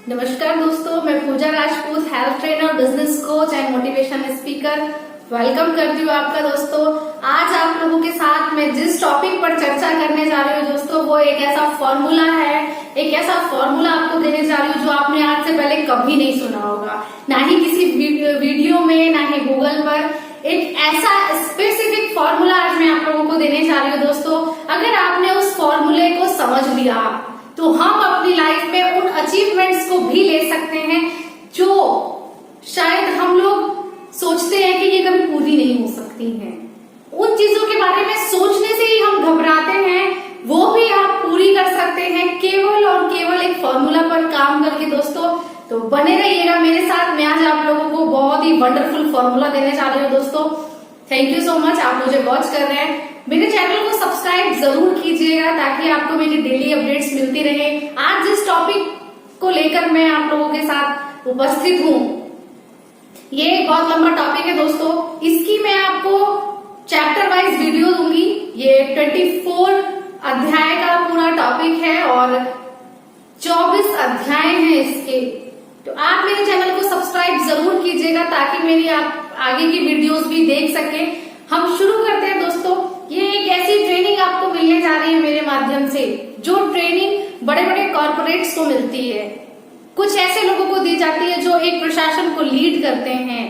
नमस्कार दोस्तों, मैं Puja Rajput, health trainer, business coach and motivation speaker welcome करती हूँ आपका दोस्तों। आज आप लोगों के साथ मैं जिस टॉपिक पर चर्चा करने जा रही हूँ दोस्तों, वो एक ऐसा फॉर्मूला है, एक ऐसा फॉर्मूला आपको देने जा रही हूँ जो आपने आज से पहले कभी नहीं सुना होगा, ना ही किसी वीडियो में, ना ही गूगल पर। एक ऐसा स्पेसिफिक फॉर्मूला आज मैं आप लोगों को देने जा रही हूँ दोस्तों। अगर आपने उस फॉर्मूले को समझ लिया तो हम अपनी लाइफ में उन अचीवमेंट्स को भी ले सकते हैं जो शायद हम लोग सोचते हैं कि ये कभी पूरी नहीं हो सकती हैं। उन चीजों के बारे में सोचने से ही हम घबराते हैं, वो भी आप पूरी कर सकते हैं केवल और केवल एक फॉर्मूला पर काम करके दोस्तों। तो बने रहिएगा मेरे साथ। मैं आज आप लोगों को बहुत ही वंडरफुल फॉर्मूला देने जा रही हूँ दोस्तों। थैंक यू सो मच, आप मुझे वॉच कर रहे हैं। मेरे चैनल को सब्सक्राइब जरूर कीजिएगा ताकि आपको मेरी डेली अपडेट्स मिलती रहे। आज जिस टॉपिक को लेकर मैं आप लोगों के साथ उपस्थित हूँ, ये एक बहुत लंबा टॉपिक है दोस्तों। इसकी मैं आपको चैप्टर वाइज वीडियो दूंगी। ये 24 अध्याय का पूरा टॉपिक है और 24 अध्याय हैं इसके। तो आप मेरे चैनल को सब्सक्राइब जरूर कीजिएगा ताकि मेरी आप आगे की वीडियोस भी देख सके। हम शुरू करते हैं दोस्तों। ये एक ऐसी ट्रेनिंग आपको मिलने जा रही है मेरे माध्यम से, जो ट्रेनिंग बड़े बड़े कॉर्पोरेट्स को मिलती है, कुछ ऐसे लोगों को दी जाती है जो एक प्रशासन को लीड करते हैं।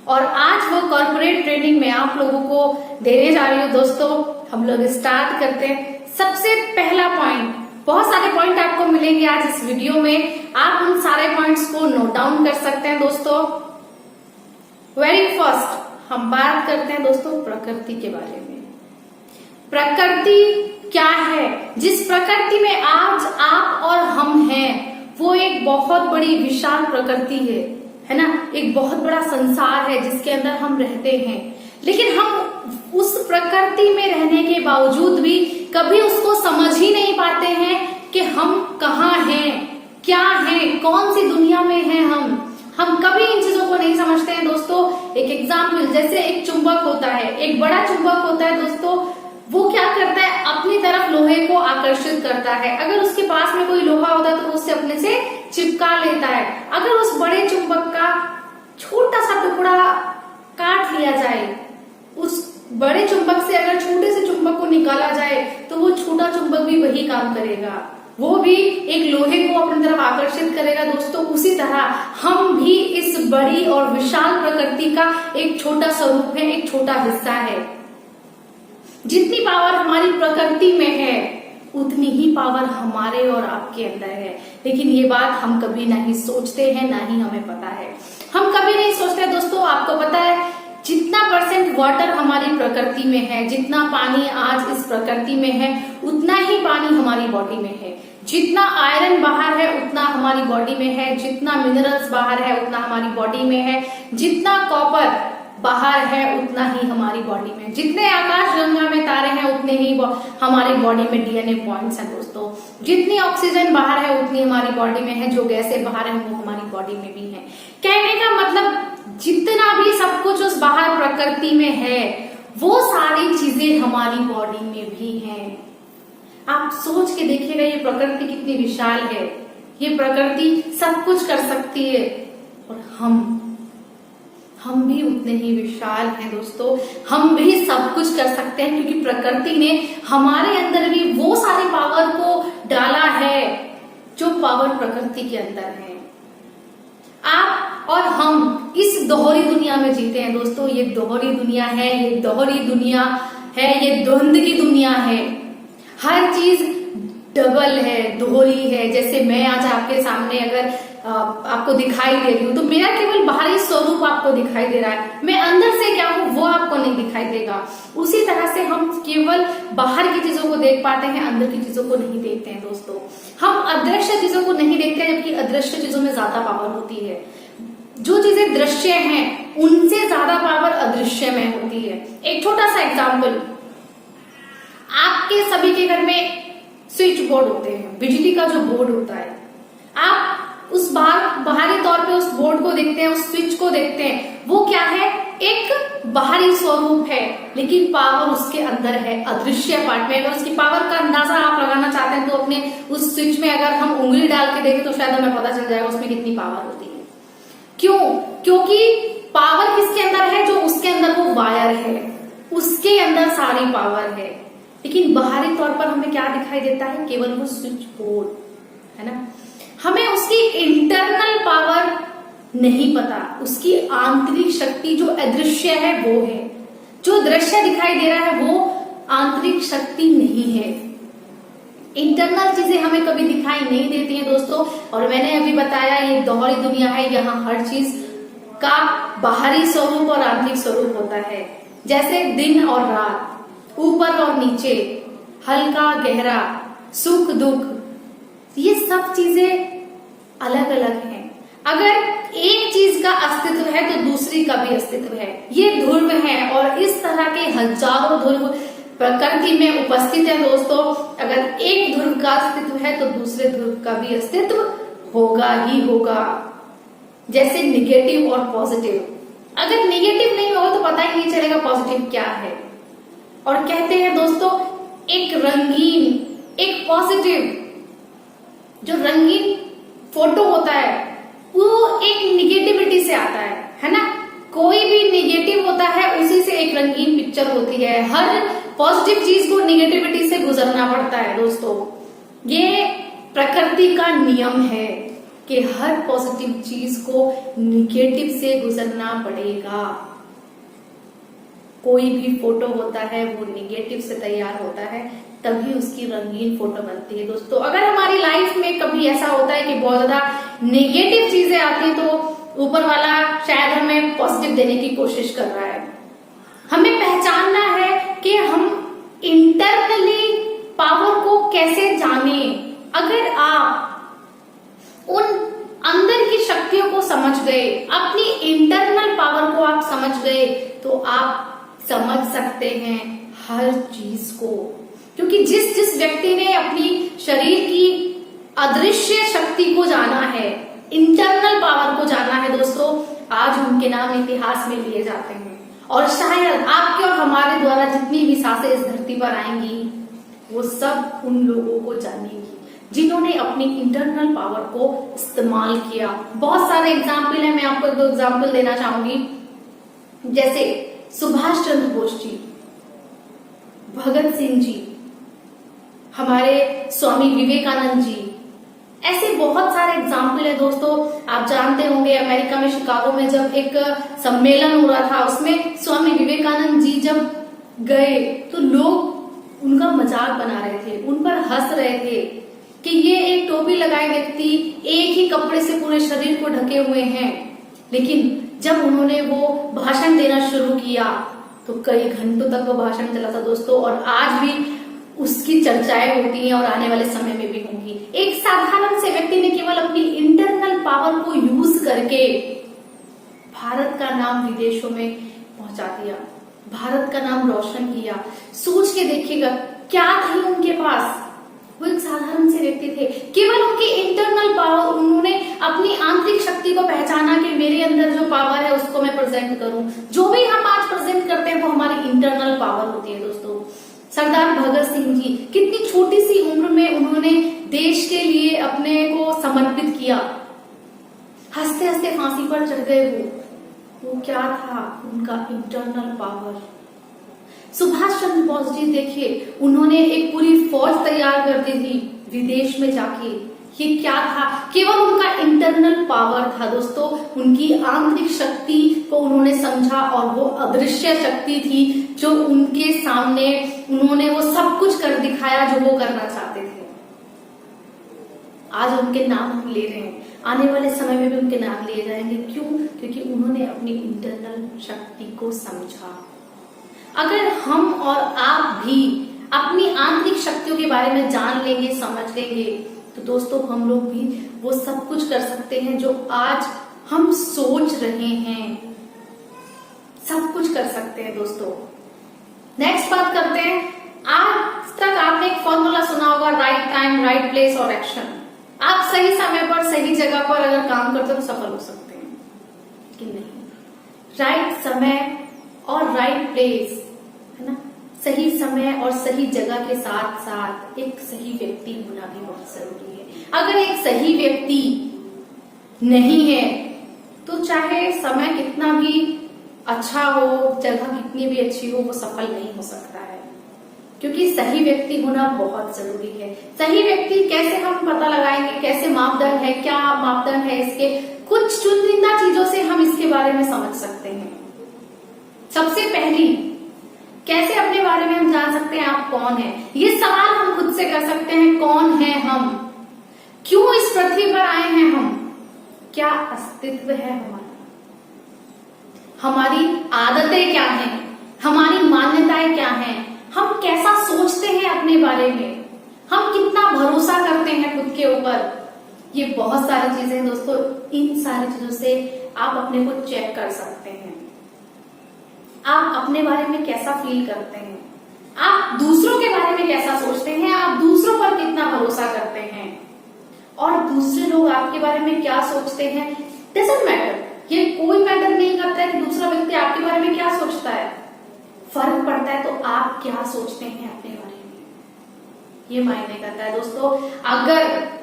और आज वो कॉर्पोरेट ट्रेनिंग में आप लोगों को देने जा रही हूँ दोस्तों। हम लोग स्टार्ट करते हैं। सबसे पहला पॉइंट, बहुत सारे पॉइंट आपको मिलेंगे आज इस वीडियो में, आप उन सारे पॉइंट्स को नोट डाउन कर सकते हैं दोस्तों। वेरी फर्स्ट हम बात करते हैं दोस्तों प्रकृति के बारे में। प्रकृति क्या है? जिस प्रकृति में आज आप और हम हैं, वो एक बहुत बड़ी विशाल प्रकृति है ना, एक बहुत बड़ा संसार है जिसके अंदर हम रहते हैं। लेकिन हम उस प्रकृति में रहने के बावजूद भी कभी उसको समझ ही नहीं पाते हैं कि हम कहाँ हैं, क्या हैं, कौन सी दुनिया में हैं हम कभी इन चीजों को नहीं समझते हैं दोस्तों। एक एग्जाम्पल, जैसे एक चुंबक होता है, एक बड़ा चुंबक होता है दोस्तों, वो क्या करता है, अपनी तरफ लोहे को आकर्षित करता है। अगर उसके पास में कोई लोहा होता है तो उससे अपने से चिपका लेता है। अगर उस बड़े चुंबक का छोटा सा टुकड़ा काट लिया जाए, उस बड़े चुंबक से अगर छोटे से चुंबक को निकाला जाए तो वो छोटा चुंबक भी वही काम करेगा, वो भी एक लोहे को अपनी तरफ आकर्षित करेगा दोस्तों। उसी तरह हम भी इस बड़ी और विशाल प्रकृति का एक छोटा स्वरूप है, एक छोटा हिस्सा है। जितनी पावर हमारी प्रकृति में है उतनी ही पावर हमारे और आपके अंदर है। लेकिन ये बात हम कभी नहीं सोचते हैं, ना ही हमें पता है। हम कभी नहीं सोचते दोस्तों। आपको पता है जितना % वाटर हमारी प्रकृति में है, जितना पानी आज इस प्रकृति में है, उतना ही पानी हमारी बॉडी में है। जितना आयरन बाहर है उतना हमारी बॉडी में है, जितना मिनरल्स बाहर है उतना हमारी बॉडी में है, जितना कॉपर बाहर है उतना ही हमारी बॉडी में, जितने आकाश गंगा में तारे हैं उतने ही हमारी बॉडी में डीएनए पॉइंट्स हैं दोस्तों। जितनी ऑक्सीजन बाहर है उतनी हमारी बॉडी में है, जो गैसें बाहर है वो हमारी बॉडी में भी है। कहने का मतलब जितना भी सब कुछ उस बाहर प्रकृति में है, वो सारी चीजें हमारी बॉडी में भी हैं। आप सोच के देखिएगा ये प्रकृति कितनी विशाल है। ये प्रकृति सब कुछ कर सकती है और हम भी उतने ही विशाल हैं दोस्तों। हम भी सब कुछ कर सकते हैं क्योंकि प्रकृति ने हमारे अंदर भी वो सारी पावर को डाला है जो पावर प्रकृति के अंदर है। आप और हम इस दोहरी दुनिया में जीते हैं दोस्तों। ये दोहरी दुनिया है, ये दोहरी दुनिया है, ये द्वंद की दुनिया है। हर चीज डबल है, दोहरी है। जैसे मैं आज आपके सामने अगर आपको दिखाई दे रही हूँ तो मेरा केवल बाहरी स्वरूप आपको दिखाई दे रहा है, मैं अंदर से क्या हूँ वो आपको नहीं दिखाई देगा। उसी तरह से हम केवल बाहर की चीजों को देख पाते हैं, अंदर की चीजों को नहीं देखते हैं दोस्तों। हम अदृश्य चीजों को नहीं देखते हैं, जबकि अदृश्य चीजों में ज्यादा पावर होती है। जो चीजें दृश्य हैं उनसे ज्यादा पावर अदृश्य में होती है। एक छोटा सा एग्जाम्पल, आपके सभी के घर में स्विच बोर्ड होते हैं, बिजली का जो बोर्ड होता है। आप उस बाहरी तौर पे उस बोर्ड को देखते हैं, उस स्विच को देखते हैं, वो क्या है, एक बाहरी स्वरूप है, लेकिन पावर उसके अंदर है, अदृश्य पार्ट में। अगर उसकी पावर का अंदाजा आप लगाना चाहते हैं तो अपने उस स्विच में अगर हम उंगली डाल के देखें तो शायद हमें पता चल जाएगा उसमें कितनी पावर होती है। क्यों? क्योंकि पावर किसके अंदर है? जो उसके अंदर वो वायर है, उसके अंदर सारी पावर है। लेकिन बाहरी तौर पर हमें क्या दिखाई देता है? केवल वो स्विच बोर्ड, है ना। हमें उसकी इंटरनल पावर नहीं पता, उसकी आंतरिक शक्ति जो अदृश्य है वो है। जो दृश्य दिखाई दे रहा है वो आंतरिक शक्ति नहीं है। इंटरनल चीजें हमें कभी दिखाई नहीं देती हैं दोस्तों। और मैंने अभी बताया ये दोहरी दुनिया है, यहाँ हर चीज का बाहरी स्वरूप और आंतरिक स्वरूप होता है। जैसे दिन और रात, ऊपर और नीचे, हल्का गहरा, सुख दुख, ये सब चीजें अलग अलग हैं। अगर एक चीज का अस्तित्व है तो दूसरी का भी अस्तित्व है। ये ध्रुव है और इस तरह के हजारों ध्रुव प्रकृति में उपस्थित है दोस्तों। अगर एक ध्रुव का अस्तित्व है तो दूसरे ध्रुव का भी अस्तित्व होगा ही होगा। जैसे निगेटिव और पॉजिटिव, अगर निगेटिव नहीं होगा तो पता ही नहीं चलेगा पॉजिटिव क्या है। और कहते हैं दोस्तों एक रंगीन, एक पॉजिटिव, जो रंगीन फोटो होता है वो एक निगेटिविटी से आता है ना। कोई भी निगेटिव होता है उसी से एक रंगीन पिक्चर होती है। हर पॉजिटिव चीज को निगेटिविटी से गुजरना पड़ता है दोस्तों। ये प्रकृति का नियम है कि हर पॉजिटिव चीज को निगेटिव से गुजरना पड़ेगा। कोई भी फोटो होता है वो निगेटिव से तैयार होता है, तभी उसकी रंगीन फोटो बनती है दोस्तों। अगर हमारी लाइफ में कभी ऐसा होता है कि बहुत ज्यादा नेगेटिव चीजें आती हैं तो ऊपर वाला शायद हमें पॉजिटिव देने की कोशिश कर रहा है। हमें पहचानना है कि हम इंटरनली पावर को कैसे जाने। अगर आप उन अंदर की शक्तियों को समझ गए, अपनी इंटरनल पावर को आप समझ गए, तो आप समझ सकते हैं हर चीज को। क्योंकि जिस जिस व्यक्ति ने अपनी शरीर की अदृश्य शक्ति को जाना है, इंटरनल पावर को जाना है दोस्तों, आज उनके नाम इतिहास में लिए जाते हैं। और शायद आपके और हमारे द्वारा जितनी भी सांसें इस धरती पर आएंगी वो सब उन लोगों को जानेंगी जिन्होंने अपनी इंटरनल पावर को इस्तेमाल किया। बहुत सारे एग्जाम्पल है, मैं आपको 2 एग्जाम्पल देना चाहूंगी। जैसे सुभाष चंद्र बोस जी, भगत सिंह जी, हमारे स्वामी विवेकानंद जी, ऐसे बहुत सारे एग्जाम्पल है दोस्तों। आप जानते होंगे अमेरिका में शिकागो में जब एक सम्मेलन हो रहा था, उसमें स्वामी विवेकानंद जी जब गए तो लोग उनका मजाक बना रहे थे, उन पर हंस रहे थे कि ये एक टोपी लगाए व्यक्ति एक ही कपड़े से पूरे शरीर को ढके हुए हैं। लेकिन जब उन्होंने वो भाषण देना शुरू किया तो कई घंटों तक वो भाषण चला था दोस्तों। और आज भी उसकी चर्चाएं होती हैं और आने वाले समय में भी होंगी। एक साधारण से व्यक्ति ने केवल अपनी इंटरनल पावर को यूज करके भारत का नाम विदेशों में पहुंचा दिया, भारत का नाम रोशन किया। सोच के देखिएगा क्या थी उनके पास। वो एक साधारण से व्यक्ति थे, केवल उनकी इंटरनल पावर, उन्होंने अपनी आंतरिक शक्ति को पहचाना कि मेरे अंदर जो पावर है उसको मैं प्रेजेंट करूं। जो भी हम आज प्रेजेंट करते हैं वो हमारी इंटरनल पावर होती है दोस्तों। सरदार भगत सिंह जी, कितनी छोटी सी उम्र में उन्होंने देश के लिए अपने को समर्पित किया, हंसते हंसते फांसी पर चढ़ गए। वो क्या था? उनका इंटरनल पावर। सुभाष चंद्र बोस जी देखिए, उन्होंने एक पूरी फौज तैयार कर दी थी विदेश में जाके। ये क्या था? केवल उनका इंटरनल पावर था दोस्तों। उनकी आंतरिक शक्ति को उन्होंने समझा और वो अदृश्य शक्ति थी जो उनके सामने उन्होंने वो सब कुछ कर दिखाया जो वो करना चाहते थे। आज उनके नाम हम ले रहे हैं, आने वाले समय में भी उनके नाम लिए जाएंगे। क्यों? क्योंकि उन्होंने अपनी इंटरनल शक्ति को समझा। अगर हम और आप भी अपनी आंतरिक शक्तियों के बारे में जान लेंगे, समझ लेंगे, तो दोस्तों हम लोग भी वो सब कुछ कर सकते हैं जो आज हम सोच रहे हैं। सब कुछ कर सकते हैं दोस्तों। नेक्स्ट बात करते हैं। आज तक आपने एक फॉर्मूला सुना होगा, राइट टाइम, राइट प्लेस और एक्शन। आप सही समय पर, सही जगह पर अगर काम करते हो तो सफल हो सकते हैं, लेकिन नहीं। राइट समय और राइट प्लेस, है ना, सही समय और सही जगह के साथ साथ एक सही व्यक्ति होना भी बहुत जरूरी है। अगर एक सही व्यक्ति नहीं है तो चाहे समय कितना भी अच्छा हो, जगह कितनी भी अच्छी हो, वो सफल नहीं हो सकता है, क्योंकि सही व्यक्ति होना बहुत जरूरी है। सही व्यक्ति कैसे हम पता लगाएंगे, कैसे मापदंड है, क्या मापदंड है इसके, कुछ चुनिंदा चीजों से हम इसके बारे में समझ सकते हैं। सबसे पहली, कैसे अपने बारे में हम जान सकते हैं आप कौन है? ये सवाल हम खुद से कर सकते हैं, कौन है हम, क्यों इस पृथ्वी पर आए हैं हम, क्या अस्तित्व है हमारा, हमारी आदतें क्या हैं, हमारी मान्यताएं क्या हैं, हम कैसा सोचते हैं अपने बारे में, हम कितना भरोसा करते हैं खुद के ऊपर। ये बहुत सारी चीजें हैं दोस्तों, इन सारी चीजों से आप अपने को चेक कर सकते हैं। आप अपने बारे में कैसा फील करते हैं, आप दूसरों के बारे में कैसा सोचते हैं, आप दूसरों पर कितना भरोसा करते हैं, और दूसरे लोग आपके बारे में क्या सोचते हैं, डजंट मैटर। ये कोई मैटर नहीं करता है कि दूसरा व्यक्ति आपके बारे में क्या सोचता है, फर्क पड़ता है तो आप क्या सोचते हैं अपने बारे में, ये मायने करता है दोस्तों। अगर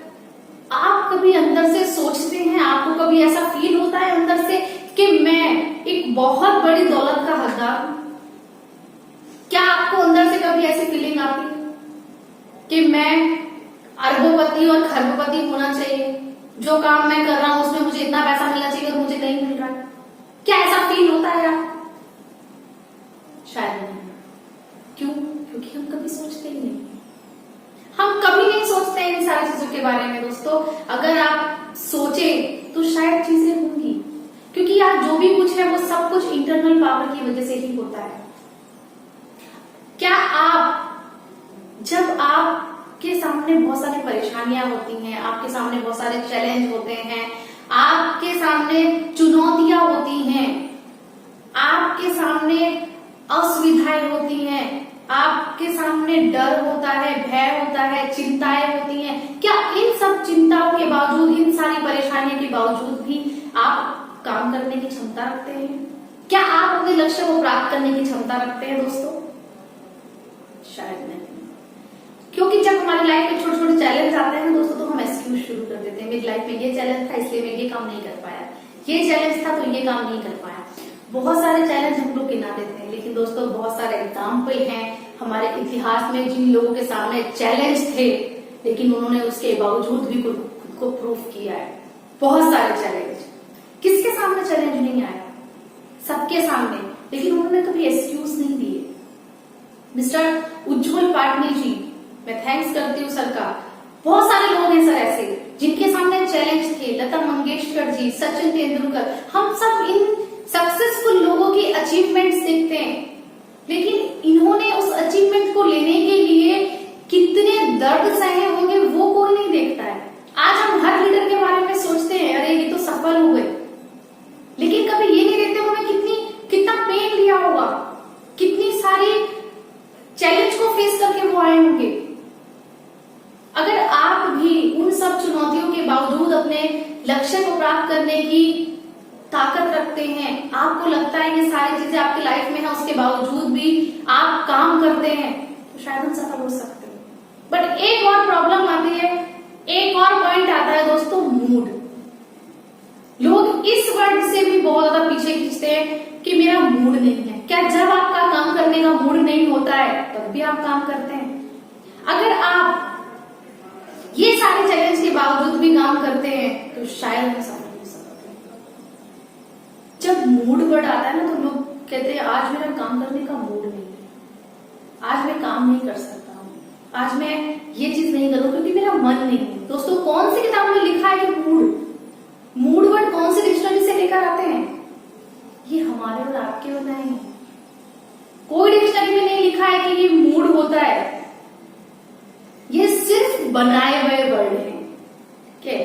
आप कभी अंदर से सोचते हैं, आपको कभी ऐसा फील होता है अंदर से कि मैं एक बहुत बड़ी दौलत का हकदार हूं, क्या आपको अंदर से कभी ऐसी फीलिंग आती है कि मैं अरबोपति और खरबोपति होना चाहिए, जो काम मैं कर रहा हूं उसमें मुझे इतना पैसा मिलना चाहिए और मुझे नहीं मिल रहा है? क्या ऐसा फील होता है आप? शायद नहीं। क्यों? क्योंकि हम कभी सोचते ही नहीं, हम कभी नहीं सोचते इन सारी चीजों के बारे में दोस्तों। अगर आप सोचें तो शायद चीजें होंगी, क्योंकि आप जो भी कुछ है वो सब कुछ इंटरनल पावर की वजह से ही होता है। क्या आप, जब आपके सामने बहुत सारी परेशानियां होती हैं, आपके सामने बहुत सारे चैलेंज होते हैं, आपके सामने चुनौतियां होती हैं, आपके सामने असुविधाएं होती हैं, आपके सामने डर होता है, भय होता है, चिंताएं होती हैं, क्या इन सब चिंताओं के बावजूद, इन सारी परेशानियों के बावजूद भी आप काम करने की क्षमता रखते हैं? क्या आप अपने लक्ष्य को प्राप्त करने की क्षमता रखते हैं दोस्तों? शायद नहीं। क्योंकि जब हमारी लाइफ में छोटे छोटे चैलेंज आते हैं दोस्तों, तो हम एक्सक्यूज शुरू कर देते हैं, मेरी लाइफ में ये चैलेंज था इसलिए मैं ये काम नहीं कर पाया, ये चैलेंज था तो ये काम नहीं कर पाया। बहुत सारे चैलेंज हम लोग गिना देते हैं, लेकिन दोस्तों बहुत सारे एग्जाम्पल हैं हमारे इतिहास में जिन लोगों के सामने चैलेंज थे, लेकिन उन्होंने उसके बावजूद भी खुद को प्रूव किया है। बहुत सारे चैलेंज, किसके सामने चैलेंज नहीं आया? सबके सामने, लेकिन उन्होंने कभी एक्सक्यूज नहीं दिए। मिस्टर उज्जवल पाटनी जी, मैं थैंक्स करती हूँ सर का। बहुत सारे लोग हैं सर ऐसे जिनके सामने चैलेंज थे, लता मंगेशकर जी, सचिन तेंदुलकर, हम सब इन सक्सेसफुल लोगों की अचीवमेंट्स देखते हैं, लेकिन इन्होंने उस अचीवमेंट को लेने के लिए कितने दर्द सहे होंगे वो कोई नहीं देखता है। आज हम हर लीडर के बारे में सोचते हैं, अरे ये तो सफल हो गए, लेकिन कभी ये नहीं देखते उन्होंने कितना पेन लिया होगा, कितनी सारी चैलेंज को फेस करके वो आए होंगे। अगर आप भी उन सब चुनौतियों के बावजूद अपने लक्ष्य को प्राप्त करने की ताकत रखते हैं, आपको लगता है ये सारी चीजें आपकी लाइफ में है, उसके बावजूद भी आप काम करते हैं, तो शायद हम सफल हो सकते हैं। बट एक और प्रॉब्लम आती है, एक और पॉइंट आता है दोस्तों, मूड। लोग इस वर्ड से भी बहुत ज्यादा पीछे खींचते हैं कि मेरा मूड नहीं है। क्या जब आपका काम करने का मूड नहीं होता है तब भी आप काम करते हैं? अगर आप ये सारे चैलेंज के बावजूद भी काम करते हैं तो शायद हम सफल हो सकते हैं। जब मूड वर्ड आता है ना, तो लोग कहते हैं आज मेरा काम करने का मूड नहीं है, आज मैं काम नहीं कर सकता हूँ, आज मैं ये चीज नहीं करूँ क्योंकि मेरा मन नहीं है। दोस्तों कौन सी किताब में लिखा है कि मूड वर्ड कौन सी डिक्शनरी से लेकर आते हैं? ये हमारे और आपके बनाए हैं। कोई डिक्शनरी में नहीं लिखा है कि ये मूड होता है, ये सिर्फ बनाए हुए वर्ड है। ठीक है,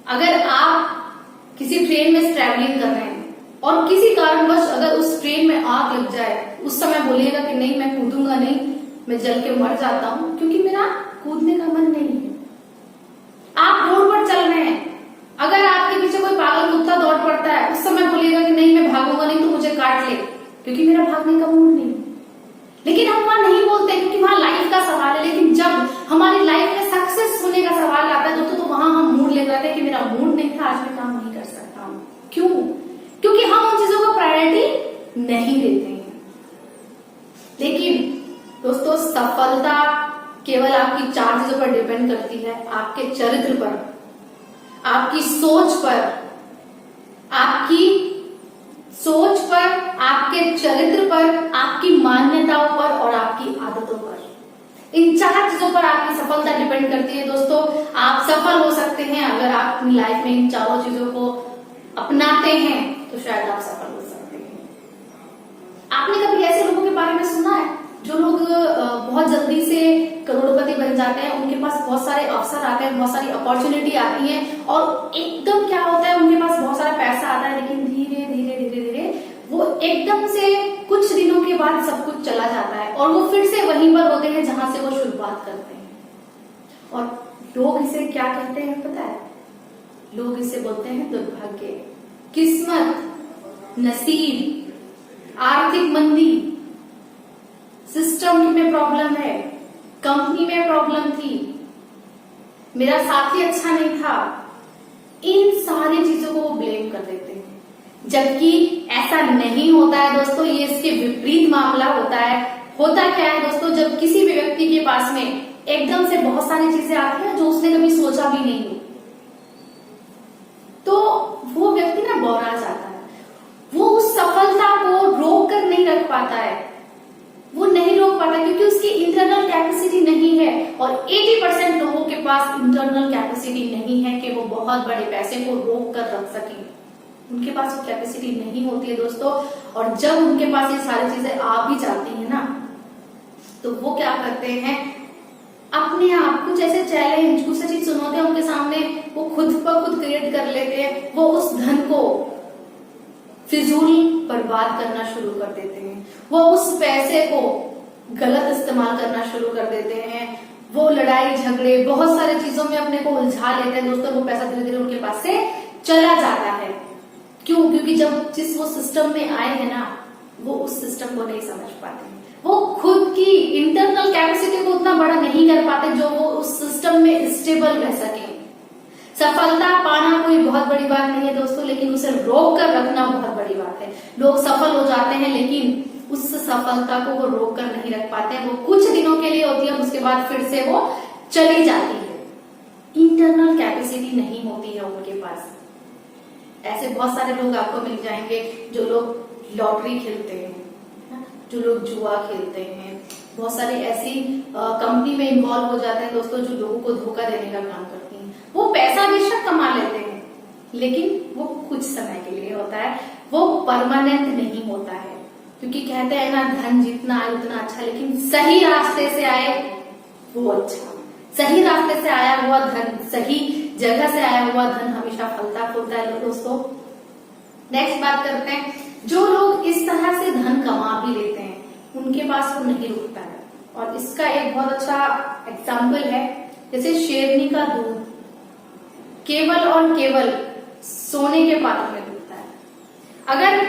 अगर आप किसी ट्रेन में ट्रैवलिंग कर रहे हैं और किसी कारणवश अगर उस ट्रेन में आग लग जाए, उस समय बोलिएगा कि नहीं मैं कूदूंगा नहीं, मैं जल के मर जाता हूं क्योंकि मेरा कूदने का मन नहीं है। आप रोड पर चल रहे हैं, अगर आपके पीछे कोई पागल कुत्ता दौड़ पड़ता है, उस समय बोलिएगा कि नहीं मैं भागूंगा नहीं, तो क्योंकि मेरा भागने का मूड नहीं है। लेकिन हम वहां नहीं बोलते क्योंकि वहां लाइफ का सवाल है। लेकिन जब हमारी लाइफ में सक्सेस होने का सवाल आता है दोस्तों, तो वहां हम मूड ले जाते हैं कि मेरा मूड नहीं था, आज मैं काम नहीं कर सकता हूं। क्यों? क्योंकि हम उन चीजों को प्रायोरिटी नहीं देते हैं। लेकिन दोस्तों, सफलता केवल आपकी 4 चीजों पर डिपेंड करती है, आपके चरित्र पर, आपकी सोच पर, आपके चरित्र पर, आपकी मान्यताओं पर और आपकी आदतों पर। इन 4 चीजों पर आपकी सफलता डिपेंड करती है दोस्तों। आप सफल हो सकते हैं अगर आप अपनी लाइफ में इन चारों चीजों को अपनाते हैं, तो शायद आप सफल हो सकते हैं। आपने कभी ऐसे लोगों के बारे में सुना है जो लोग बहुत जल्दी से करोड़पति बन जाते हैं, उनके पास बहुत सारे अवसर आते हैं, बहुत सारी अपॉर्चुनिटी आती है और एकदम क्या होता है, उनके पास बहुत सारा पैसा आता है, लेकिन धीरे धीरे धीरे धीरे वो एकदम से कुछ दिनों के बाद सब कुछ चला जाता है और वो फिर से वहीं पर होते हैं जहां से वो शुरुआत करते हैं। और लोग इसे क्या कहते हैं पता है? लोग इसे बोलते हैं दुर्भाग्य, किस्मत, नसीब, आर्थिक मंदी, सिस्टम में प्रॉब्लम है, कंपनी में प्रॉब्लम थी, मेरा साथी अच्छा नहीं था। इन सारी चीजों को वो ब्लेम कर देते हैं, जबकि ऐसा नहीं होता है दोस्तों। ये इसके विपरीत मामला होता है। होता क्या है दोस्तों, जब किसी भी व्यक्ति के पास में एकदम से बहुत सारी चीजें आती हैं जो उसने कभी सोचा भी नहीं हो, तो वो व्यक्ति ना बौरा जाता है। वो उस सफलता को रोक कर नहीं रख पाता है, वो नहीं रोक पाता क्योंकि उसकी इंटरनल कैपेसिटी नहीं है। और 80% लोगों के पास इंटरनल कैपेसिटी नहीं है कि वो बहुत बड़े पैसे को रोक कर रख सकें। उनके पास वो कैपेसिटी नहीं होती है दोस्तों। और जब उनके पास ये सारी चीजें आ भी जाती है ना, तो वो क्या करते हैं, अपने आप कुछ ऐसे चैलेंज, कुछ ऐसी चुनौतियां उनके सामने वो खुद ब खुद क्रिएट कर लेते हैं। वो उस धन को फिजूल बर्बाद करना शुरू कर देते हैं, वो उस पैसे को गलत इस्तेमाल करना शुरू कर देते हैं। वो लड़ाई झगड़े, बहुत सारी चीजों में अपने को उलझा लेते हैं दोस्तों। वो पैसा धीरे धीरे उनके पास से चला जाता है। क्यों? क्योंकि जिस वो सिस्टम में आए हैं ना, वो उस सिस्टम को नहीं समझ पाते। वो खुद की इंटरनल कैपेसिटी को उतना बड़ा नहीं कर पाते जो वो उस सिस्टम में स्टेबल रह सके। सफलता पाना कोई बहुत बड़ी बात नहीं है दोस्तों, लेकिन उसे रोक कर रखना बहुत बड़ी बात है। लोग सफल हो जाते हैं लेकिन उस सफलता को वो रोक कर नहीं रख पाते। वो कुछ दिनों के लिए होती है, उसके बाद फिर से वो चली जाती है। इंटरनल कैपेसिटी नहीं होती है उनके पास। ऐसे बहुत सारे लोग आपको मिल जाएंगे जो लोग लॉटरी खेलते हैं, जो लोग जुआ खेलते हैं, बहुत सारी ऐसी कंपनी में इन्वॉल्व हो जाते हैं दोस्तों जो लोगों को धोखा देने का काम करती हैं। वो पैसा बेशक कमा लेते हैं, लेकिन वो कुछ समय के लिए होता है, वो परमानेंट नहीं होता है। क्योंकि कहते हैं ना, धन जितना आए उतना अच्छा, लेकिन सही रास्ते से आए वो अच्छा। सही रास्ते से आया हुआ धन, सही जगह से आया हुआ धन हमेशा फलता फूलता है दोस्तों। नेक्स्ट बात करते हैं, जो लोग इस तरह से धन कमा भी लेते हैं उनके पास वो नहीं रुकता है। और इसका एक बहुत अच्छा एग्जाम्पल है, जैसे शेरनी का दूध केवल और केवल सोने के पात्र में रुकता है। अगर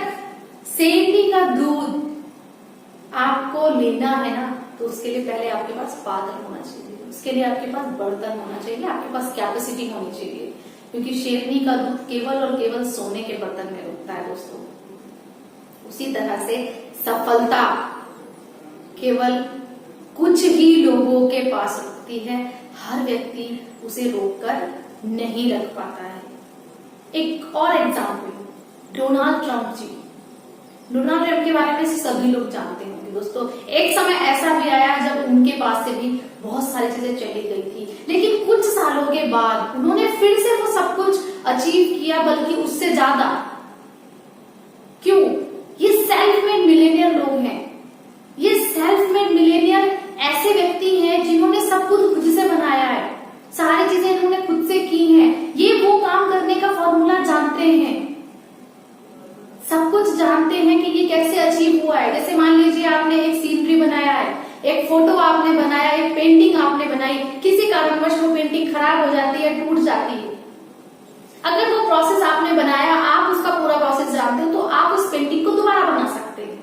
शेरनी का दूध आपको लेना है ना, तो उसके लिए पहले आपके पास पात्र होना चाहिए, उसके लिए आपके पास बर्तन होना चाहिए, आपके पास कैपेसिटी होनी चाहिए। क्योंकि शेरनी का दूध केवल और केवल सोने के बर्तन में रुकता है दोस्तों। उसी तरह से सफलता केवल कुछ ही लोगों के पास रुकती है, हर व्यक्ति उसे रोककर नहीं रख पाता है। एक और एग्जाम्पल, डोनाल्ड ट्रंप जी। डोनाल्ड ट्रंप के बारे में सभी लोग जानते होंगे दोस्तों। एक समय ऐसा भी आया जब उनके पास से भी बहुत सारी चीजें चली गई थी, लेकिन कुछ सालों के बाद उन्होंने फिर से वो सब कुछ अचीव किया, बल्कि उससे ज्यादा। क्यों? ये सेल्फ मेड मिलेनियर लोग हैं। ये सेल्फ मेड मिलेनियर ऐसे व्यक्ति हैं जिन्होंने सब कुछ खुद से बनाया है, सारी चीजें इन्होंने खुद से की हैं। ये वो काम करने का फॉर्मूला जानते हैं, सब कुछ जानते हैं कि ये कैसे अचीव हुआ है। जैसे मान लीजिए आपने एक सीनरी बनाया है, एक फोटो आपने बनाया, एक पेंटिंग आपने बनाई, किसी कारणवश वो पेंटिंग खराब हो जाती है, टूट जाती है। अगर वो प्रोसेस आपने बनाया, आप उसका पूरा प्रोसेस जानते हो, तो आप उस पेंटिंग को दोबारा बना सकते हैं।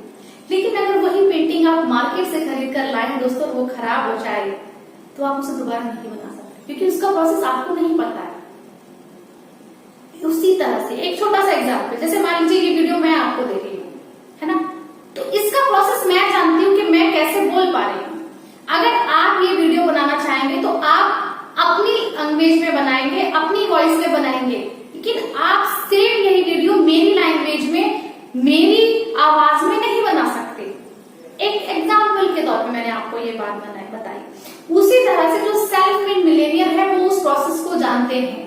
लेकिन अगर वही पेंटिंग आप मार्केट से खरीद कर लाए दोस्तों, वो खराब हो जाए तो आप उसे दोबारा नहीं बना सकते, क्योंकि उसका प्रोसेस आपको नहीं पता है। उसी तरह से एक छोटा सा एग्जाम्पल, जैसे मान लीजिए ये वीडियो मैं आपको दे रही हूँ, है ना, तो इसका प्रोसेस मैं जानती हूँ कि मैं कैसे बोल पा रही हूँ। अगर आप ये वीडियो बनाना चाहेंगे तो आप अपनी लैंग्वेज में बनाएंगे, अपनी वॉइस में बनाएंगे, लेकिन आप सेम यही वीडियो मेरी लैंग्वेज में, मेरी आवाज में नहीं बना सकते। एक एग्जाम्पल के तौर पे मैंने आपको ये बात बताई। उसी तरह से जो सेल्फ मेड मिलेनियर है वो उस प्रोसेस को जानते हैं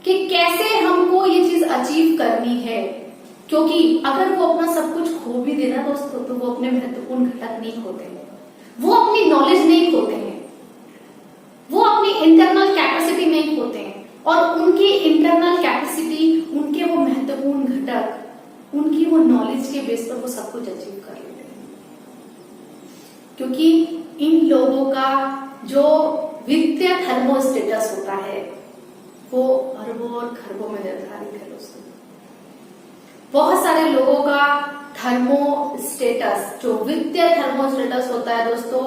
कि कैसे हमको ये चीज अचीव करनी है, क्योंकि अगर वो अपना सब कुछ खो भी देना दोस्तों तो वो अपने महत्वपूर्ण घटक नहीं खोते हैं, वो अपनी नॉलेज नहीं खोते हैं, वो अपनी इंटरनल कैपेसिटी नहीं खोते हैं, और उनकी इंटरनल कैपेसिटी, उनके वो महत्वपूर्ण घटक, उनकी वो नॉलेज के बेस पर वो सब कुछ अचीव कर लेते हैं। क्योंकि इन लोगों का जो वित्तीय थर्मोस्टेटस होता है वो अरबों और खरबों में निर्धारित है दोस्तों। बहुत सारे लोगों का थर्मोस्टेटस, जो वित्तीय थर्मोस्टेटस होता है दोस्तों,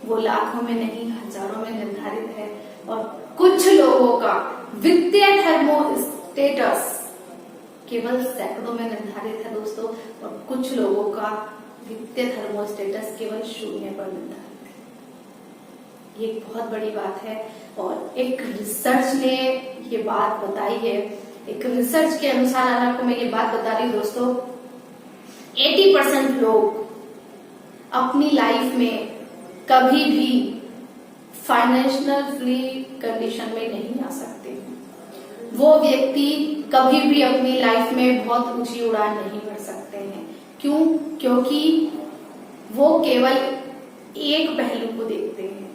वो लाखों में नहीं हजारों में निर्धारित है, और कुछ लोगों का वित्तीय थर्मोस्टेटस केवल सैकड़ों में निर्धारित है दोस्तों, और कुछ लोगों का वित्तीय थर्मोस्टेटस केवल 0 पर निर्धारित है। ये एक बहुत बड़ी बात है, और एक रिसर्च ने ये बात बताई है। एक रिसर्च के अनुसार आपको मैं ये बात बता रही हूँ दोस्तों, 80% लोग अपनी लाइफ में कभी भी फाइनेंशियल फ्री कंडीशन में नहीं आ सकते। वो व्यक्ति कभी भी अपनी लाइफ में बहुत ऊंची उड़ान नहीं भर सकते हैं। क्यों? क्योंकि वो केवल एक पहलू को देखते हैं,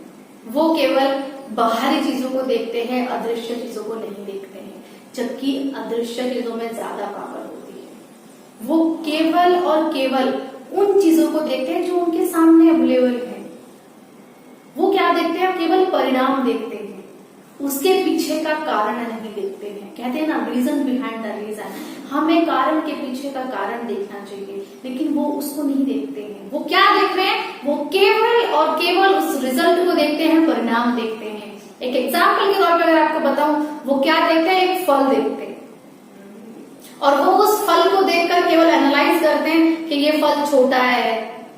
वो केवल बाहरी चीजों को देखते हैं, अदृश्य चीजों को नहीं देखते हैं, जबकि अदृश्य चीजों में ज्यादा पावर होती है। वो केवल और केवल उन चीजों को देखते हैं जो उनके सामने अवेलेबल है। वो क्या देखते हैं? केवल परिणाम देखते हैं, उसके पीछे का कारण नहीं देखते हैं। कहते हैं ना, रीजन बिहाइंड द रीजन। हमें कारण के पीछे का कारण देखना चाहिए, लेकिन वो उसको नहीं देखते हैं। वो क्या देख रहे हैं? वो केवल और केवल उस रिजल्ट को देखते हैं, परिणाम देखते हैं। एक एग्जाम्पल के तौर पर अगर आपको बताऊं, वो क्या देखते हैं? एक फल देखते हैं, और वो उस फल को देखकर केवल एनालाइज करते हैं कि ये फल छोटा है,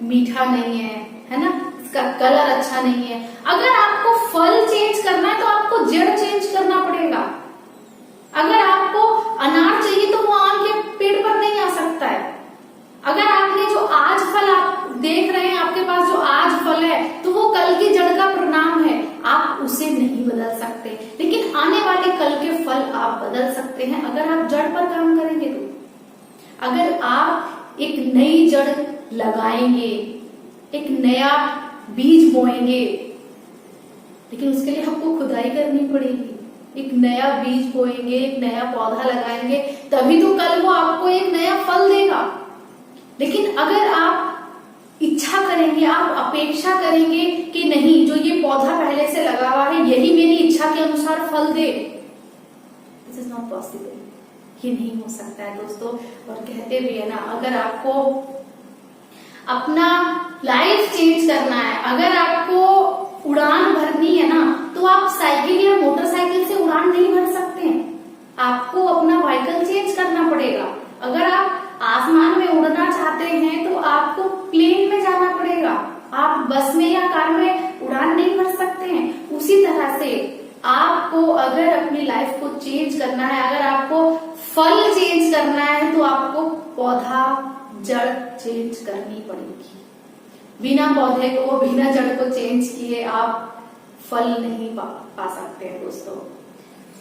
मीठा नहीं है ना, इसका कलर अच्छा नहीं है। अगर आपको फल चेंज करना है तो आपको जड़ चेंज करना पड़ेगा। अगर आपको अनार चाहिए तो वो आम के पेड़ पर नहीं आ सकता है। अगर आपने जो आज फल आप देख रहे हैं, आपके पास जो आज फल है, तो वो कल की जड़ का परिणाम है, आप उसे नहीं बदल सकते। लेकिन आने वाले कल के फल आप बदल सकते हैं अगर आप जड़ पर काम करेंगे तो। अगर आप एक नई जड़ लगाएंगे, एक नया बीज बोएंगे, लेकिन उसके लिए आपको खुदाई करनी पड़ेगी। एक नया बीज बोएंगे, एक नया पौधा लगाएंगे, तभी तो कल वो आपको एक नया फल देगा। लेकिन अगर आप इच्छा करेंगे, आप अपेक्षा करेंगे कि नहीं, जो ये पौधा पहले से लगा हुआ है यही मेरी इच्छा के अनुसार फल दे, दिस इज नॉट पॉसिबल। ये नहीं हो सकता है दोस्तों। और कहते भी है ना, अगर आपको अपना लाइफ चेंज करना है, अगर आपको उड़ान भरनी है ना, तो आप साइकिल या मोटरसाइकिल से उड़ान नहीं भर सकते हैं, आपको अपना व्हीकल चेंज करना पड़ेगा। अगर आप आसमान में उड़ना चाहते हैं तो आपको प्लेन में जाना पड़ेगा, आप बस में या कार में उड़ान नहीं भर सकते हैं। उसी तरह से आपको अगर अपनी लाइफ को चेंज करना है, अगर आपको फल चेंज करना है, तो आपको पौधा जड़ चेंज करनी पड़ेगी। बिना पौधे को, बिना जड़ को चेंज किए आप फल नहीं पा सकते हैं दोस्तों।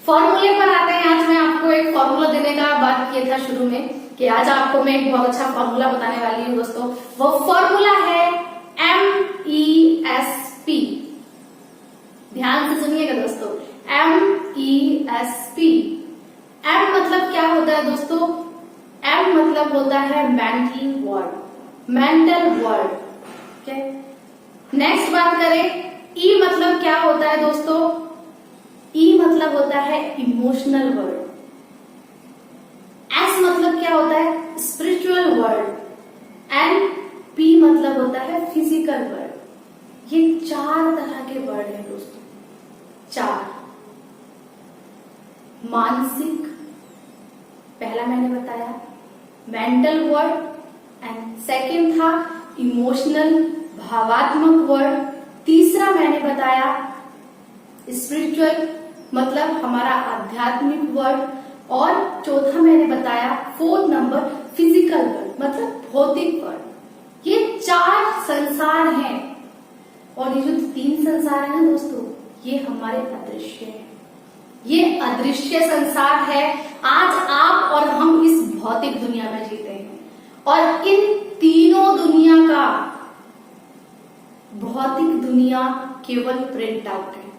फॉर्मूले पर आते हैं। आज मैं आपको एक फॉर्मूला देने का बात किया था शुरू में, कि आज आपको मैं एक बहुत अच्छा फॉर्मूला बताने वाली हूँ दोस्तों। वो फॉर्मूला है MESP। ध्यान से सुनिएगा दोस्तों, MESP। M मतलब क्या होता है दोस्तों? M मतलब होता है मेंटल वर्ड, मेंटल वर्ड। ठीक है, नेक्स्ट बात करें, E मतलब क्या होता है दोस्तों? E मतलब होता है इमोशनल वर्ड। S मतलब क्या होता है? Spiritual word. एंड P मतलब होता है फिजिकल वर्ल्ड। ये 4 तरह के वर्ड है दोस्तों, 4। मानसिक, पहला मैंने बताया मेंटल वर्ल्ड, एंड सेकंड था इमोशनल, भावात्मक वर्ल्ड। तीसरा मैंने बताया स्पिरिचुअल, मतलब हमारा आध्यात्मिक वर्ल्ड। और चौथा मैंने बताया, 4th नंबर, फिजिकल वर्ल्ड, मतलब भौतिक वर्ल्ड। ये 4 संसार हैं, और ये जो 3 संसार है ना दोस्तों, ये हमारे अदृश्य है, ये अदृश्य संसार है। आज आप और हम इस भौतिक दुनिया में जीते हैं, और इन तीनों दुनिया का भौतिक दुनिया केवल प्रिंट आउट है।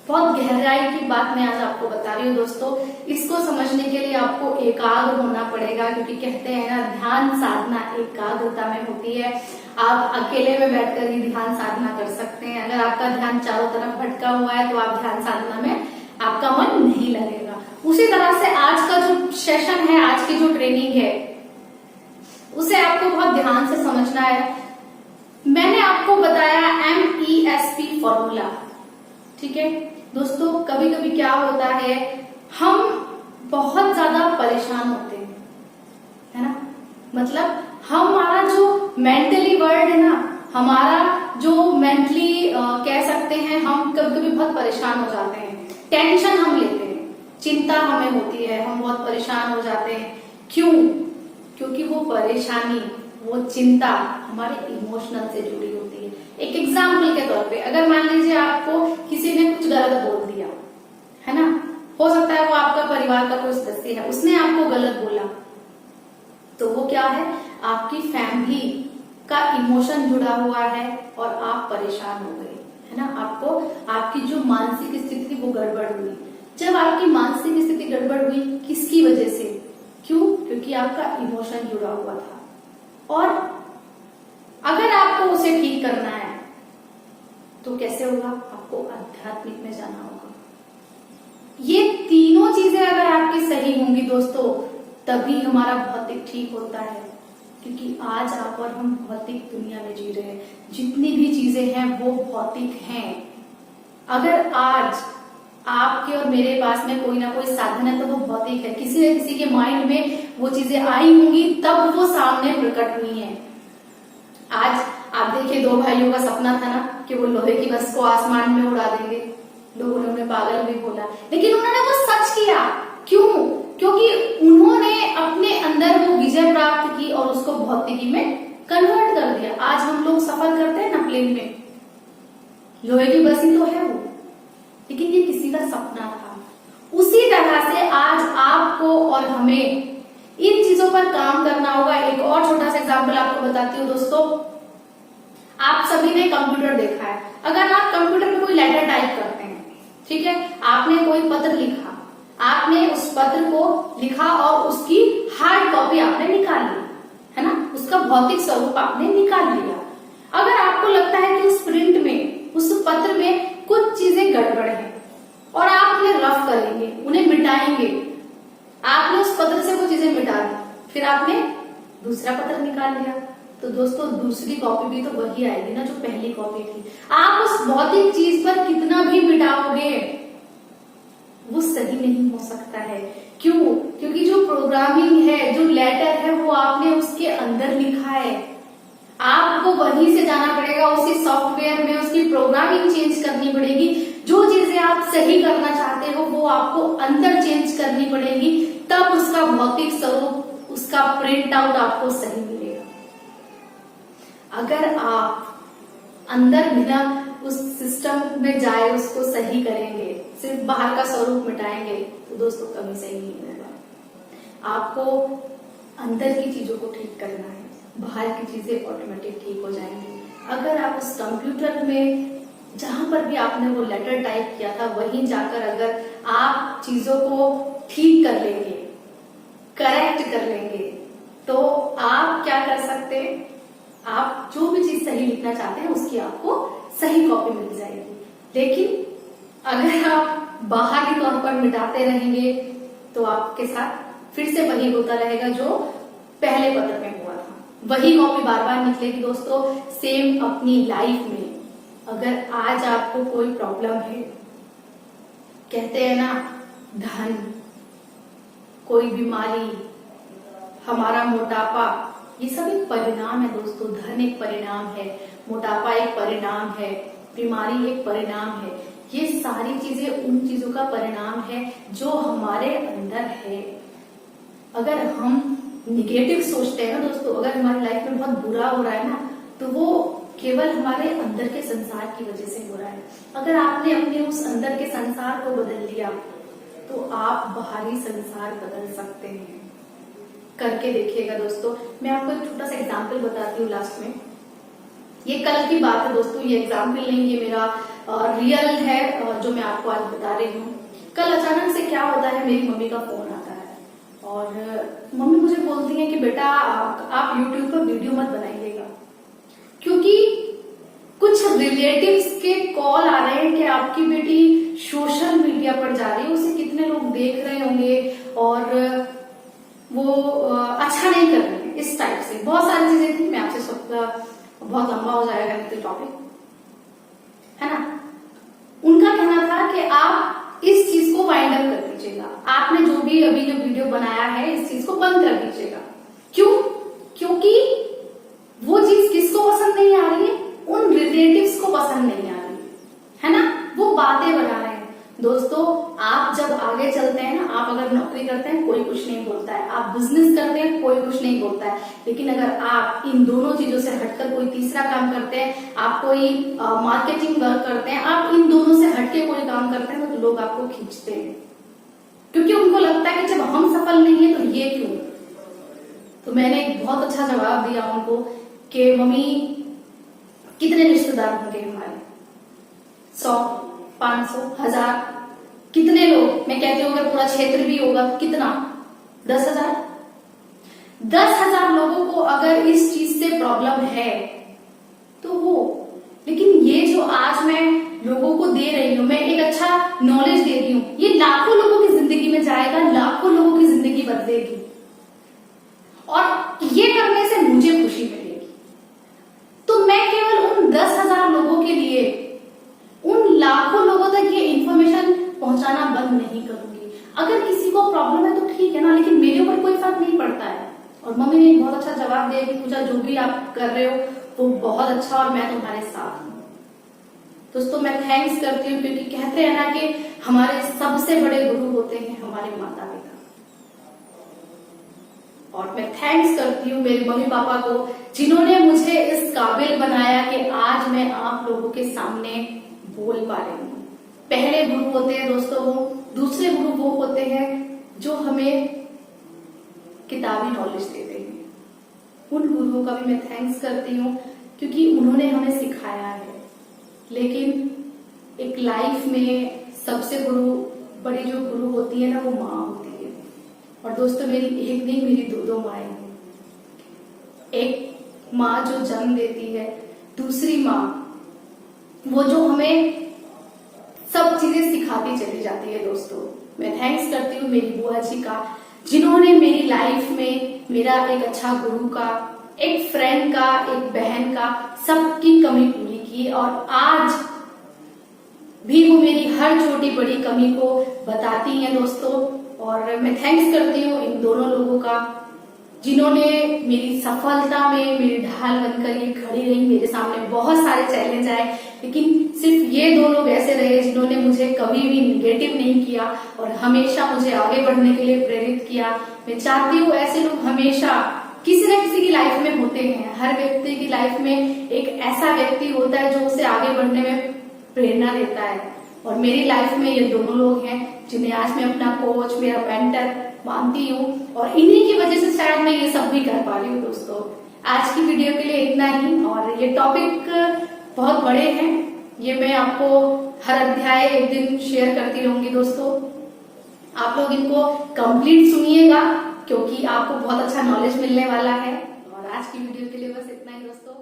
बहुत गहराई की बात मैं आज आपको बता रही हूँ दोस्तों। इसको समझने के लिए आपको एकाग्र होना पड़ेगा, क्योंकि कहते हैं ना, ध्यान साधना एकाग्रता में होती है। आप अकेले में बैठकर ही ध्यान साधना कर सकते हैं। अगर आपका ध्यान चारों तरफ भटका हुआ है तो आप ध्यान साधना में आपका मन नहीं लगेगा। उसी तरह से आज का जो सेशन है, आज की जो ट्रेनिंग है, उसे आपको बहुत ध्यान से समझना है। मैंने आपको बताया MESP फॉर्मूला, ठीक है दोस्तों। कभी कभी क्या होता है, हम बहुत ज्यादा परेशान होते हैं, है ना, मतलब हमारा जो मेंटली वर्ल्ड है ना, हमारा जो मेंटली कह सकते हैं, हम कभी कभी बहुत परेशान हो जाते हैं, टेंशन हम लेते हैं, चिंता हमें होती है, हम बहुत परेशान हो जाते हैं। क्यों? क्योंकि वो परेशानी, वो चिंता हमारे इमोशनल से जुड़ी होती है। एक एग्जाम्पल के तौर पे, अगर मान लीजिए आपको किसी ने कुछ गलत बोल दिया, है ना, हो सकता है वो आपका परिवार का कोई सदस्य है, उसने आपको गलत बोला, तो वो क्या है, आपकी फैमिली का इमोशन जुड़ा हुआ है और आप परेशान हो गए, है ना। आपको आपकी जो मानसिक स्थिति वो गड़बड़ हुई। जब आपकी मानसिक स्थिति गड़बड़ हुई, किसकी वजह से? क्यों? क्योंकि आपका इमोशन जुड़ा हुआ था। और अगर आपको उसे ठीक करना है तो कैसे होगा? आपको आध्यात्मिक में जाना होगा। ये तीनों चीजें अगर आपकी सही होंगी दोस्तों, तभी हमारा भौतिक ठीक होता है। क्योंकि आज आप और हम भौतिक दुनिया में जी रहे हैं, जितनी भी चीजें हैं वो भौतिक हैं। अगर आज आपके और मेरे पास में कोई ना कोई साधन है तो वो भौतिक है। किसी न किसी के माइंड में वो चीजें आई होंगी, तब वो सामने प्रकट हुई है। आज आप देखिए, 2 भाइयों का सपना था ना कि वो लोहे की बस को आसमान में उड़ा देंगे। लोगों ने उन्हें पागल भी बोला, लेकिन उन्होंने वो सच किया। क्यों? क्योंकि उन्होंने अपने अंदर वो विजय प्राप्त की और उसको भौतिकी में कन्वर्ट कर दिया। आज हम लोग सफर करते हैं ना प्लेन में, लोहे की बस ही तो है वो, लेकिन ये किसी का सपना था। उसी तरह से आज आपको और हमें इन चीजों पर काम करना होगा। एक और छोटा सा एग्जाम्पल आपको बताती हूँ दोस्तों। आप सभी ने कंप्यूटर देखा है। अगर आप कंप्यूटर में कोई लेटर टाइप करते हैं, ठीक है, आपने कोई पत्र लिखा, आपने उस पत्र को लिखा और उसकी हार्ड कॉपी आपने निकाल ली, है ना, उसका भौतिक स्वरूप आपने निकाल लिया। अगर आपको लगता है कि उस प्रिंट में, उस पत्र में कुछ चीजें गड़बड़ है और आप उन्हें रफ करेंगे, उन्हें मिटाएंगे, आपने उस पत्र से वो चीजें मिटा दी, फिर आपने दूसरा पत्र निकाल लिया, तो दोस्तों दूसरी कॉपी भी तो वही आएगी ना जो पहली कॉपी थी। आप उस भौतिक चीज पर कितना भी मिटाओगे, वो सही नहीं हो सकता है। क्यों? क्योंकि जो प्रोग्रामिंग है, जो लेटर है, वो आपने उसके अंदर लिखा है। आपको वहीं से जाना पड़ेगा, उसी सॉफ्टवेयर में उसकी प्रोग्रामिंग चेंज करनी पड़ेगी। जो चीजें आप सही करना चाहते हो वो आपको अंदर चेंज करनी पड़ेगी, तब उसका भौतिक स्वरूप, उसका प्रिंट आउट आपको सही मिलेगा। अगर आप अंदर बिना उस सिस्टम में जाए उसको सही करेंगे, सिर्फ बाहर का स्वरूप मिटाएंगे, तो दोस्तों कभी सही नहीं होगा। आपको अंदर की चीजों को ठीक करना है, बाहर की चीजें ऑटोमेटिक ठीक हो जाएंगी। अगर आप उस कंप्यूटर में जहां पर भी आपने वो लेटर टाइप किया था, वहीं जाकर अगर आप चीजों को ठीक कर लेंगे, करेक्ट कर लेंगे, तो आप क्या कर सकते हैं, आप जो भी चीज सही लिखना चाहते हैं उसकी आपको सही कॉपी मिल जाएगी। लेकिन अगर आप बाहरी तौर पर मिटाते रहेंगे तो आपके साथ फिर से वही होता रहेगा जो पहले पत्र में हुआ था। वही कॉपी बार बार निकलेगी दोस्तों। सेम अपनी लाइफ में अगर आज आपको कोई प्रॉब्लम है, कहते हैं ना धन, कोई बीमारी, हमारा मोटापा, ये सब एक परिणाम है दोस्तों। धन एक परिणाम है, मोटापा एक परिणाम है, बीमारी एक परिणाम है। ये सारी चीजें उन चीजों का परिणाम है जो हमारे अंदर है। अगर हम निगेटिव सोचते हैं ना दोस्तों, अगर हमारी लाइफ में बहुत बुरा हो रहा है ना, तो वो केवल हमारे अंदर के संसार की वजह से हो रहा है। अगर आपने अपने उस अंदर के संसार को बदल दिया तो आप बाहरी संसार बदल सकते हैं। करके देखिएगा दोस्तों। मैं आपको एक छोटा सा एग्जाम्पल बताती हूँ लास्ट में। ये कल की बात है दोस्तों, ये एग्जाम्पल नहीं, ये मेरा रियल है जो मैं आपको आज बता रही हूँ। कल अचानक से क्या होता है, मेरी मम्मी का फोन आता है और मम्मी मुझे बोलती है कि बेटा आप यूट्यूब पर वीडियो मत बनाइएगा, क्योंकि कुछ रिलेटिव्स के कॉल आ रहे हैं कि आपकी बेटी सोशल मीडिया पर जा रही है, उसे कितने लोग देख रहे होंगे और वो अच्छा नहीं कर रहे हैं, इस टाइप से बहुत सारी चीजें थी। मैं आपसे सबका बहुत लंबा हो जाएगा तो टॉपिक, है ना। उनका कहना था कि आप इस चीज को वाइंड अप कर दीजिएगा, आपने जो भी अभी जो वीडियो बनाया है इस चीज को बंद कर दीजिएगा। क्यों? क्योंकि वो चीज किसको पसंद नहीं आ रही है, उन रिलेटिव्स को पसंद नहीं आ रही है ना। वो बातें बना रहे हैं दोस्तों। आप जब आगे चलते हैं ना, आप अगर नौकरी करते हैं कोई कुछ नहीं बोलता है, आप बिजनेस करते हैं कोई कुछ नहीं बोलता है, लेकिन अगर आप इन दोनों चीजों से हटकर कोई तीसरा काम करते हैं, आप कोई मार्केटिंग वर्क करते हैं, आप इन दोनों से हटके कोई काम करते हैं तो लोग आपको खींचते हैं, क्योंकि उनको लगता है कि जब हम सफल नहीं है तो ये क्यों। तो मैंने एक बहुत अच्छा जवाब दिया उनको कि मम्मी कितने रिश्तेदार होंगे हमारे, 100, 500, 1000, कितने लोग। मैं कहती हूँ अगर पूरा क्षेत्र भी होगा कितना, 10,000। 10,000 लोगों को अगर इस चीज से प्रॉब्लम है तो वो, लेकिन ये जो आज मैं लोगों को दे रही हूँ, मैं एक अच्छा नॉलेज दे रही हूँ, ये लाखों लोगों की जिंदगी में जाएगा, लाखों लोगों की जिंदगी बदलेगी और ये करने से मुझे खुशी मिलेगी। तो मैं केवल उन 10,000 लोगों के लिए, उन लाखों लोगों तक ये इंफॉर्मेशन पहुंचाना बंद नहीं करूंगी। अगर किसी को प्रॉब्लम है तो ठीक है ना, लेकिन मेरे ऊपर कोई फर्क नहीं पड़ता है। और मम्मी ने बहुत अच्छा जवाब दिया कि पूजा जो भी आप कर रहे हो वो बहुत अच्छा और मैं तुम्हारे साथ हूं। दोस्तों मैं थैंक्स करती हूँ, क्योंकि कहते हैं ना कि हमारे सबसे बड़े गुरु होते हैं हमारे माता पिता। और मैं थैंक्स करती हूँ मेरे मम्मी पापा को, जिन्होंने मुझे इस काबिल बनाया कि आज मैं आप लोगों के सामने बोल पा रही हूँ। पहले गुरु होते हैं दोस्तों वो, दूसरे गुरु वो होते हैं जो हमें किताबी नॉलेज देते हैं। उन गुरुओं का भी मैं थैंक्स करती हूँ, क्योंकि उन्होंने हमें सिखाया है। लेकिन एक लाइफ में सबसे बड़ी जो गुरु होती है ना, वो माँ होती है। और दोस्तों मेरी एक नहीं, मेरी दो माएं हैं। एक माँ जो जन्म देती है, दूसरी माँ वो जो हमें सब चीजें सिखाती चली जाती है। दोस्तों मैं थैंक्स करती हूँ मेरी बुआ जी का, जिन्होंने मेरी लाइफ में मेरा एक अच्छा गुरु का, एक फ्रेंड का, एक बहन का, सबकी कमी पूरी की। और आज भी वो मेरी हर छोटी बड़ी कमी को बताती हैं दोस्तों। और मैं थैंक्स करती हूँ इन दोनों लोगों का, जिन्होंने मेरी सफलता में मेरी ढाल बनकर ये खड़ी रही। मेरे सामने बहुत सारे चैलेंज आए, लेकिन सिर्फ ये दो लोग ऐसे रहे जिन्होंने मुझे कभी भी निगेटिव नहीं किया और हमेशा मुझे आगे बढ़ने के लिए प्रेरित किया। मैं चाहती हूँ ऐसे लोग हमेशा किसी न किसी की लाइफ में होते हैं। हर व्यक्ति की लाइफ में एक ऐसा व्यक्ति होता है जो उसे आगे बढ़ने में प्रेरणा देता है। और मेरी लाइफ में ये दोनों लोग हैं जिन्हें आज मैं अपना कोच, मेरा मेंटर मानती हूँ। और इन्हीं की वजह से शायद मैं ये सब भी कर पा रही हूँ। दोस्तों आज की वीडियो के लिए इतना ही। और ये टॉपिक बहुत बड़े हैं, ये मैं आपको हर अध्याय एक दिन शेयर करती रहूंगी। दोस्तों आप लोग इनको कंप्लीट सुनिएगा, क्योंकि आपको बहुत अच्छा नॉलेज मिलने वाला है। और आज की वीडियो के लिए बस इतना ही दोस्तों।